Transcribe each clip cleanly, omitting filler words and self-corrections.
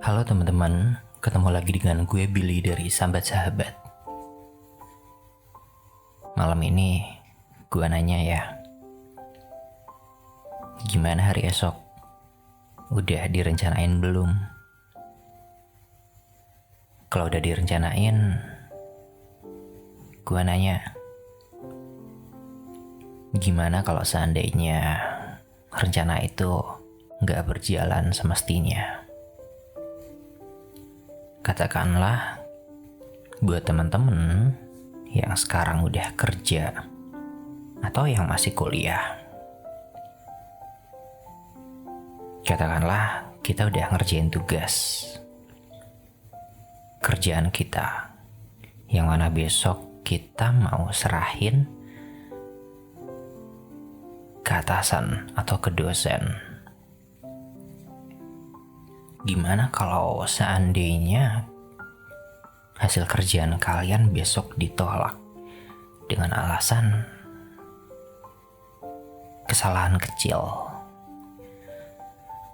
Halo teman-teman, ketemu lagi dengan gue Billy dari Sambat Sahabat. Malam ini gue nanya ya, gimana hari esok? Udah direncanain belum? Kalau udah direncanain, gue nanya, gimana kalau seandainya rencana itu gak berjalan semestinya? Katakanlah buat teman-teman yang sekarang udah kerja atau yang masih kuliah. Katakanlah kita udah ngerjain tugas kerjaan kita yang mana besok kita mau serahin ke atasan atau ke dosen. Gimana kalau seandainya hasil kerjaan kalian besok ditolak dengan alasan kesalahan kecil?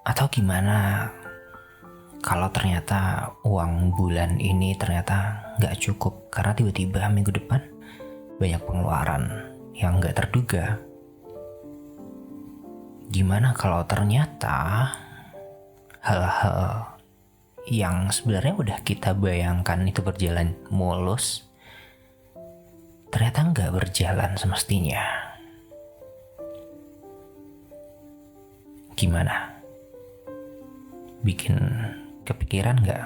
Atau gimana kalau ternyata uang bulan ini ternyata gak cukup karena tiba-tiba minggu depan banyak pengeluaran yang gak terduga? Gimana kalau ternyata hal-hal yang sebenarnya udah kita bayangkan itu berjalan mulus ternyata nggak berjalan semestinya? Gimana? Bikin kepikiran nggak?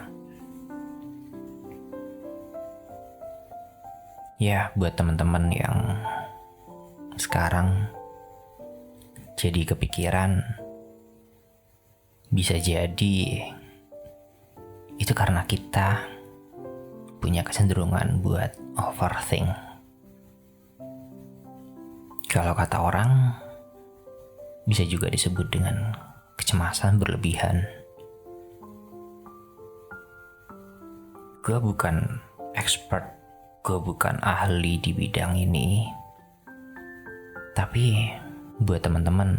Ya, buat teman-teman yang sekarang jadi kepikiran, bisa jadi itu karena kita punya kecenderungan buat overthink. Kalau kata orang, bisa juga disebut dengan kecemasan berlebihan. Gue bukan expert, gue bukan ahli di bidang ini. Tapi buat teman-teman,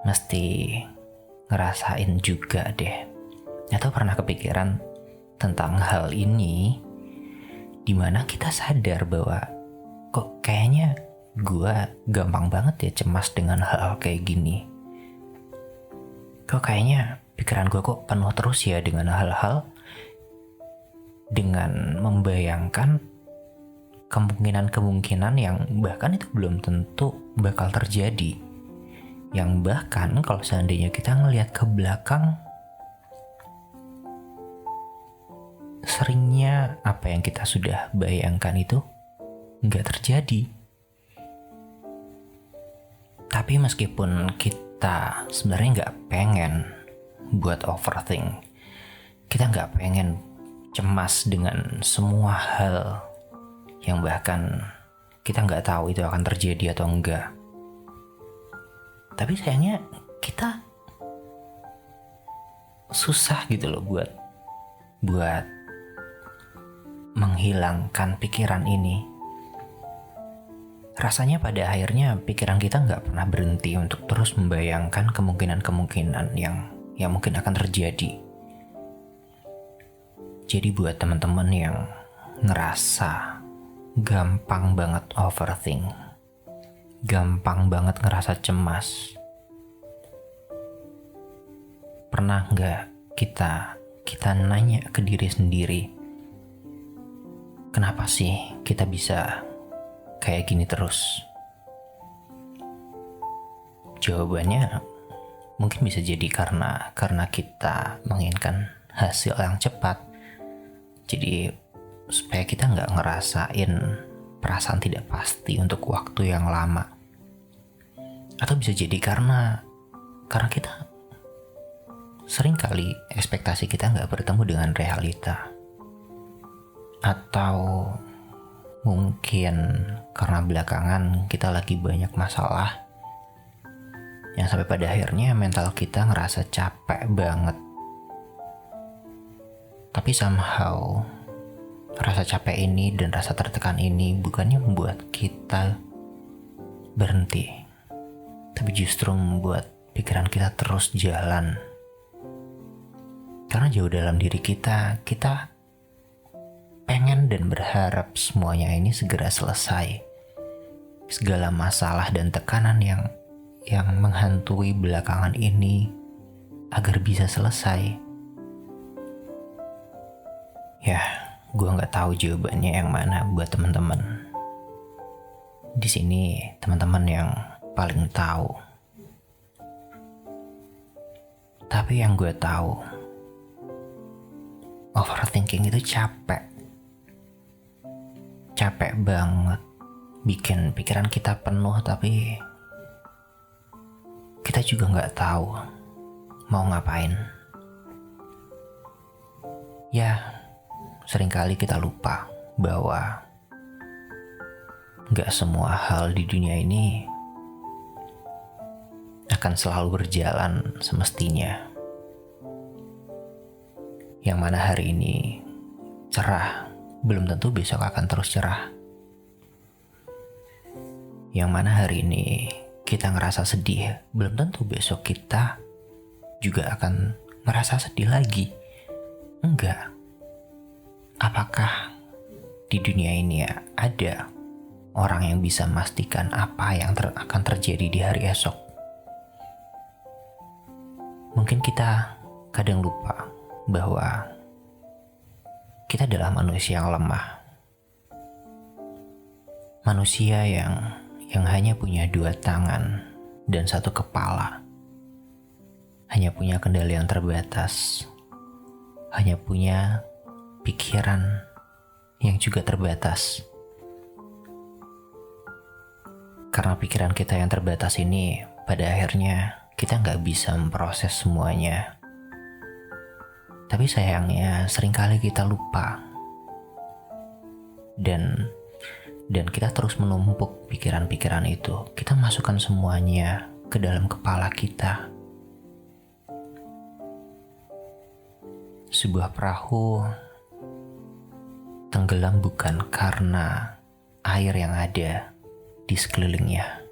mesti ngerasain juga deh, atau pernah kepikiran tentang hal ini, dimana kita sadar bahwa kok kayaknya gue gampang banget ya cemas dengan hal-hal kayak gini. Kok kayaknya pikiran gue kok penuh terus ya dengan hal-hal, dengan membayangkan kemungkinan-kemungkinan yang bahkan itu belum tentu bakal terjadi. Yang bahkan kalau seandainya kita ngelihat ke belakang, seringnya apa yang kita sudah bayangkan itu nggak terjadi. Tapi meskipun kita sebenarnya nggak pengen buat overthink, kita nggak pengen cemas dengan semua hal yang bahkan kita nggak tahu itu akan terjadi atau enggak. Tapi sayangnya kita susah gitu loh buat menghilangkan pikiran ini. Rasanya pada akhirnya pikiran kita nggak pernah berhenti untuk terus membayangkan kemungkinan-kemungkinan yang mungkin akan terjadi. Jadi buat teman-teman yang ngerasa gampang banget overthink, gampang banget ngerasa cemas, pernah nggak kita nanya ke diri sendiri, kenapa sih kita bisa kayak gini terus? Jawabannya mungkin bisa jadi karena kita menginginkan hasil yang cepat. Jadi supaya kita nggak ngerasain perasaan tidak pasti untuk waktu yang lama. Atau bisa jadi karena kita sering kali ekspektasi kita nggak bertemu dengan realita. Atau mungkin karena belakangan kita lagi banyak masalah yang sampai pada akhirnya mental kita ngerasa capek banget. Tapi somehow rasa capek ini dan rasa tertekan ini bukannya membuat kita berhenti, tapi justru membuat pikiran kita terus jalan. Karena jauh dalam diri kita pengen dan berharap semuanya ini segera selesai. Segala masalah dan tekanan yang menghantui belakangan ini agar bisa selesai. Ya, gue nggak tahu jawabannya yang mana buat teman-teman. Di sini teman-teman yang paling tahu. Tapi yang gue tahu, overthinking itu capek banget, bikin pikiran kita penuh, tapi kita juga nggak tahu mau ngapain. Ya, seringkali kita lupa bahwa nggak semua hal di dunia ini akan selalu berjalan semestinya. Yang mana hari ini cerah, belum tentu besok akan terus cerah. Yang mana hari ini kita ngerasa sedih, belum tentu besok kita juga akan ngerasa sedih lagi. Enggak. Apakah di dunia ini ada orang yang bisa memastikan apa yang akan terjadi di hari esok? Mungkin kita kadang lupa bahwa kita adalah manusia yang lemah. Manusia yang hanya punya 2 tangan dan 1 kepala. Hanya punya kendali yang terbatas. Hanya punya pikiran yang juga terbatas. Karena pikiran kita yang terbatas ini, pada akhirnya kita nggak bisa memproses semuanya. Tapi sayangnya seringkali kita lupa. Dan kita terus menumpuk pikiran-pikiran itu. Kita masukkan semuanya ke dalam kepala kita. Sebuah perahu tenggelam bukan karena air yang ada di sekelilingnya.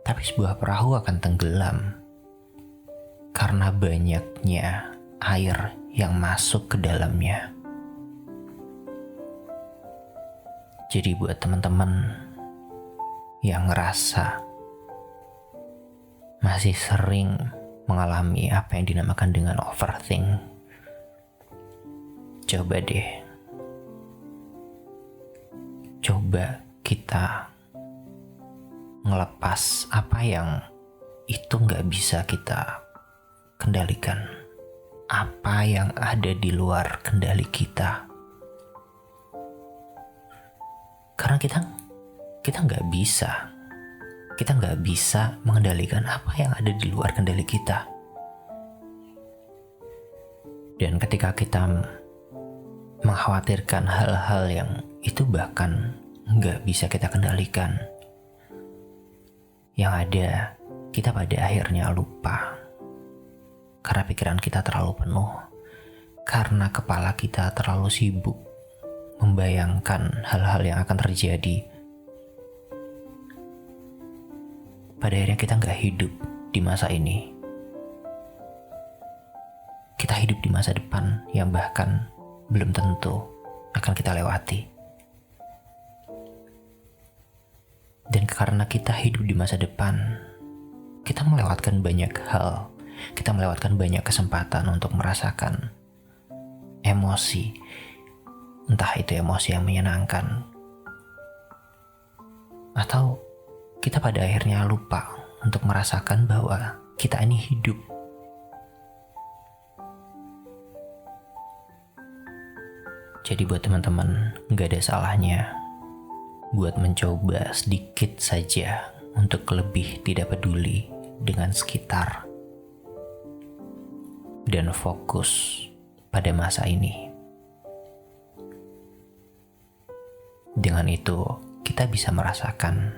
Tapi sebuah perahu akan tenggelam karena banyaknya air yang masuk ke dalamnya. Jadi buat teman-teman yang ngerasa masih sering mengalami apa yang dinamakan dengan overthink, coba kita ngelepas apa yang itu nggak bisa kita kendalikan, apa yang ada di luar kendali kita. Karena kita nggak bisa mengendalikan apa yang ada di luar kendali kita. Dan ketika kita mengkhawatirkan hal-hal yang itu bahkan nggak bisa kita kendalikan, yang ada kita pada akhirnya lupa. Karena pikiran kita terlalu penuh, karena kepala kita terlalu sibuk membayangkan hal-hal yang akan terjadi. Pada akhirnya kita nggak hidup di masa ini. Kita hidup di masa depan yang bahkan belum tentu akan kita lewati. Dan karena kita hidup di masa depan, kita melewatkan banyak hal. Kita melewatkan banyak kesempatan untuk merasakan emosi. Entah itu emosi yang menyenangkan, atau kita pada akhirnya lupa untuk merasakan bahwa kita ini hidup. Jadi buat teman-teman, gak ada salahnya buat mencoba sedikit saja untuk lebih tidak peduli dengan sekitar dan fokus pada masa ini. Dengan itu, kita bisa merasakan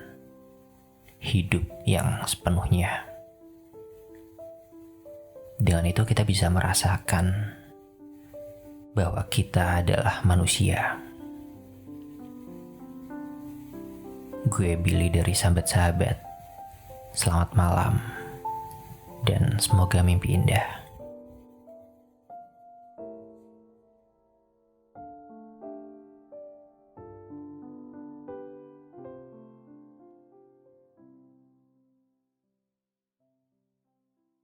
hidup yang sepenuhnya. Dengan itu, kita bisa merasakan bahwa kita adalah manusia. Gue Billy dari Sahabat-Sahabat. Selamat malam, dan semoga mimpi indah.